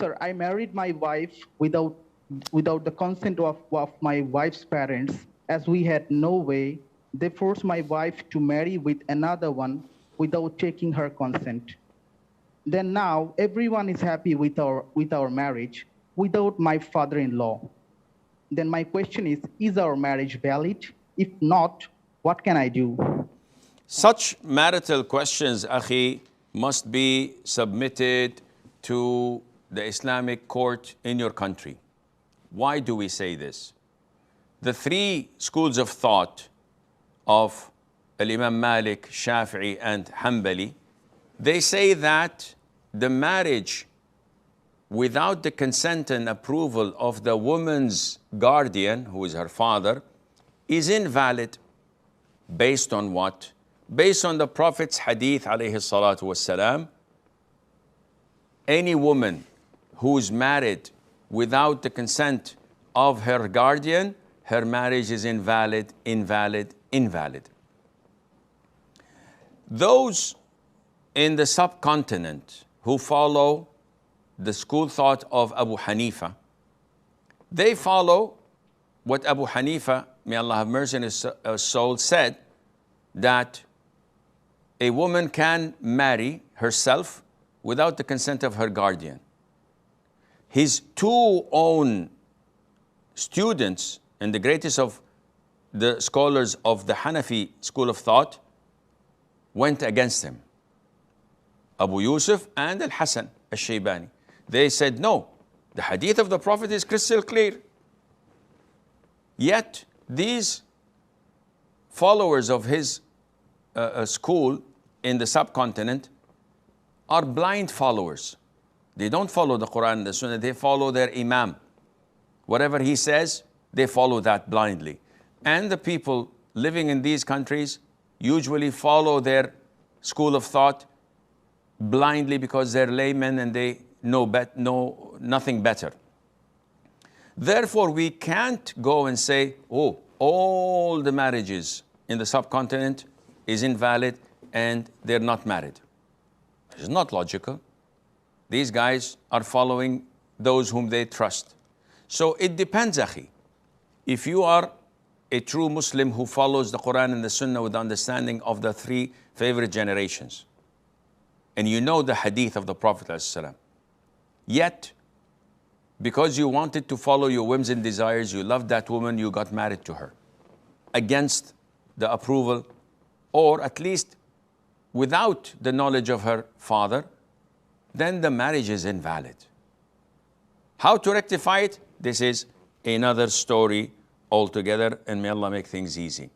sir, I married my wife without the consent of my wife's parents, as we had no way. They forced my wife to marry with another one without taking her consent. Then now everyone is happy with our marriage without my father-in-law. Then my question is our marriage valid? If not, what can I do? Such marital questions, Akhi, must be submitted to the Islamic court in your country. Why do we say this? The three schools of thought of Imam Malik, Shafi'i, and Hanbali, they say that the marriage without the consent and approval of the woman's guardian, who is her father, is invalid. Based on what? Based on the Prophet's hadith, alayhi salatu wassalam, any woman who is married without the consent of her guardian, her marriage is invalid, invalid, invalid. Those in the subcontinent who follow the school thought of Abu Hanifa, they follow what Abu Hanifa, may Allah have mercy on his soul, said, that a woman can marry herself without the consent of her guardian. His two own students, and the greatest of the scholars of the Hanafi school of thought, went against him. Abu Yusuf and Al-Hasan Al-Shaybani. They said, no, the hadith of the Prophet is crystal clear. Yet, these followers of his school in the subcontinent are blind followers. They don't follow the Quran and the Sunnah, they follow their Imam. Whatever he says, they follow that blindly. And the people living in these countries usually follow their school of thought blindly because they're laymen and they know nothing better. Therefore, we can't go and say, oh, all the marriages in the subcontinent is invalid and they're not married. It's not logical. These guys are following those whom they trust. So it depends, Akhi. If you are a true Muslim who follows the Quran and the Sunnah with understanding of the three favorite generations, and you know the hadith of the Prophet ﷺ, yet, because you wanted to follow your whims and desires, you loved that woman, you got married to her against the approval, or at least without the knowledge of her father, then the marriage is invalid. How to rectify it? This is another story altogether, and may Allah make things easy.